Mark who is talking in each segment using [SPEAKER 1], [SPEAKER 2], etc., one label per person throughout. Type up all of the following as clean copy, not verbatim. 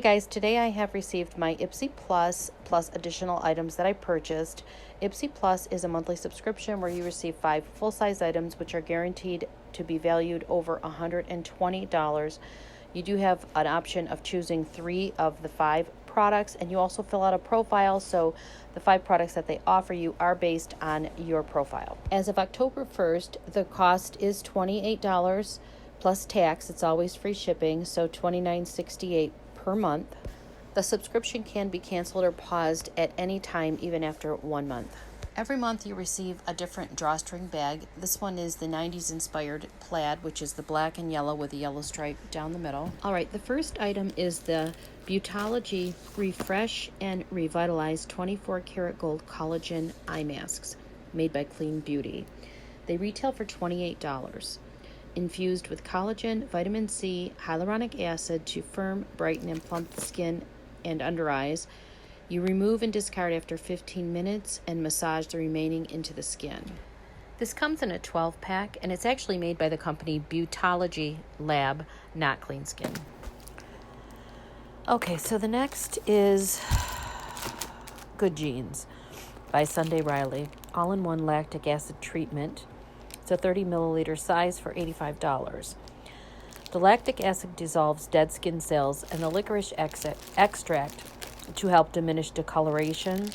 [SPEAKER 1] guys, today I have received my Ipsy Plus additional items that I purchased. Ipsy Plus is a monthly subscription where you receive 5 full-size items which are guaranteed to be valued over $120. You do have an option of choosing 3 of the 5 products, and you also fill out a profile, so the 5 products that they offer you are based on your profile. As of October 1st, the cost is $28 plus tax. It's always free shipping, so $29.68 per month. The subscription can be canceled or paused at any time, even after 1 month. Every month you receive a different drawstring bag. This one is the 90s inspired plaid, which is the black and yellow with a yellow stripe down the middle. All right, the first item is the Beautology Refresh and Revitalize 24 karat gold collagen eye masks made by Clean Beauty. They retail for $28. Infused with collagen, vitamin C, hyaluronic acid to firm, brighten, and plump the skin and under eyes. You remove and discard after 15 minutes and massage the remaining into the skin. This comes in a 12-pack, and it's actually made by the company Beautology Lab, not Clean Skin. Okay, so the next is Good Genes by Sunday Riley, all-in-one lactic acid treatment. It's a 30 milliliter size for $85. The lactic acid dissolves dead skin cells and the licorice extract to help diminish discoloration.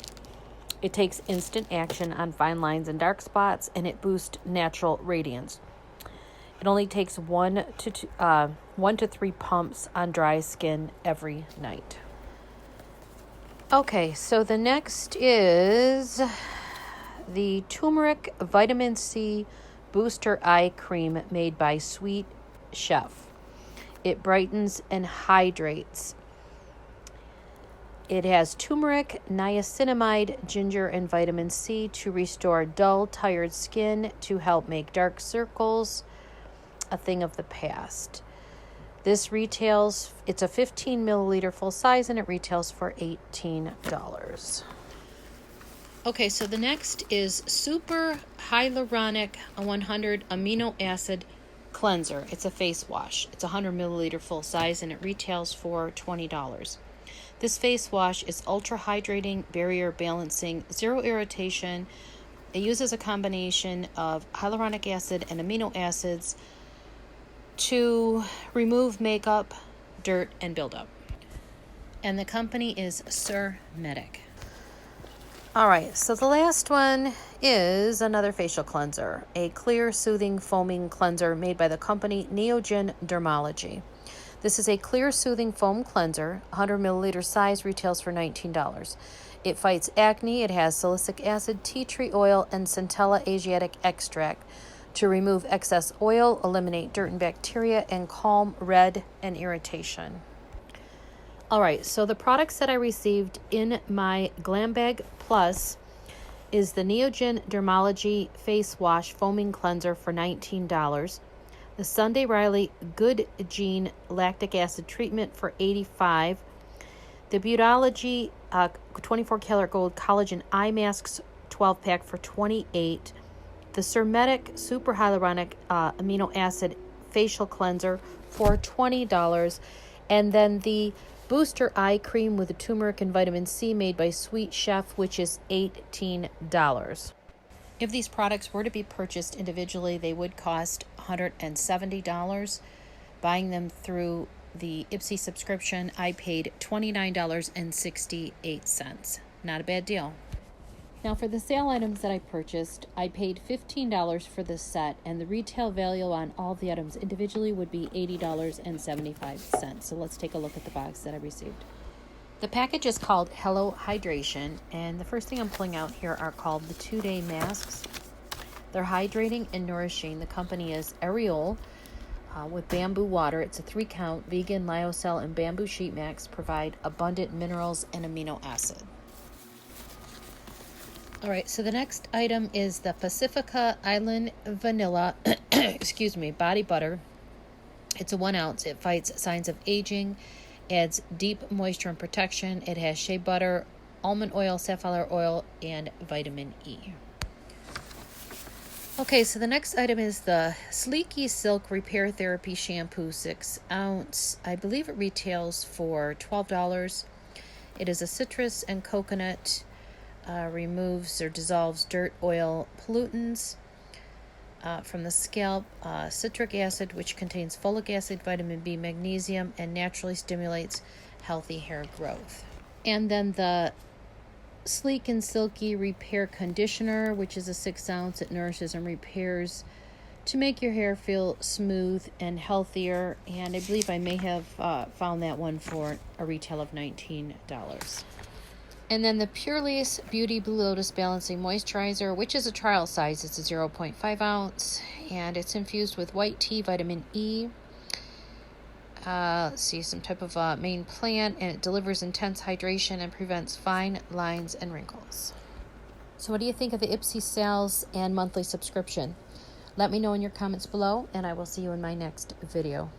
[SPEAKER 1] It takes instant action on fine lines and dark spots, and it boosts natural radiance. It only takes 1 to 3 pumps on dry skin every night. Okay, so the next is the Turmeric Vitamin C Booster Eye Cream made by Sweet Chef. It brightens and hydrates. It has turmeric, niacinamide, ginger, and vitamin C to restore dull, tired skin, to help make dark circles a thing of the past. This retails, it's a 15 milliliter full size, and it retails for $18. Okay, so the next is Super Hyaluronic 100 Amino Acid Cleanser. It's a face wash. It's a 100 milliliter full size, and it retails for $20. This face wash is ultra hydrating, barrier balancing, zero irritation. It uses a combination of hyaluronic acid and amino acids to remove makeup, dirt, and buildup. And the company is Medic. All right, so the last one is another facial cleanser, a clear, soothing, foaming cleanser made by the company Neogen Dermology. This is a clear, soothing foam cleanser, 100 milliliter size, retails for $19. It fights acne. It has salicylic acid, tea tree oil, and Centella Asiatic extract to remove excess oil, eliminate dirt and bacteria, and calm red and irritation. All right, so the products that I received in my Glam Bag Plus is the Neogen Dermology Face Wash Foaming Cleanser for $19. The Sunday Riley Good Gene Lactic Acid Treatment for $85. The Beautology 24 karat gold collagen eye masks 12-pack for $28. The Medic Super Hyaluronic Amino Acid Facial Cleanser for $20. And then the Booster Eye Cream with the turmeric and vitamin C made by Sweet Chef, which is $18. If these products were to be purchased individually, they would cost $170. Buying them through the Ipsy subscription, I paid $29.68. Not a bad deal. Now, for the sale items that I purchased, I paid $15 for the set, and the retail value on all the items individually would be $80.75. So let's take a look at the box that I received. The package is called Hello Hydration, and the first thing I'm pulling out here are called the 2-day masks. They're hydrating and nourishing. The company is Areol with bamboo water. It's a 3-count vegan lyocell and bamboo sheet mask, provide abundant minerals and amino acid. All right, so the next item is the Pacifica Island Vanilla body butter. It's a 1 ounce. It fights signs of aging, adds deep moisture and protection. It has shea butter, almond oil, safflower oil, and vitamin E. Okay, so the next item is the Sleeky Silk Repair Therapy Shampoo 6 ounce. I believe it retails for $12. It is a citrus and coconut, removes or dissolves dirt, oil, pollutants from the scalp, citric acid, which contains folic acid, vitamin B, magnesium, and naturally stimulates healthy hair growth. And then the Sleek and Silky Repair Conditioner, which is a 6 ounce. It nourishes and repairs to make your hair feel smooth and healthier. And I believe I may have found that one for a retail of $19. And then the Purely's Beauty Blue Lotus Balancing Moisturizer, which is a trial size. It's a 0.5 ounce, and it's infused with white tea, vitamin E. Let's see, some type of main plant, and it delivers intense hydration and prevents fine lines and wrinkles. So what do you think of the Ipsy sales and monthly subscription? Let me know in your comments below, and I will see you in my next video.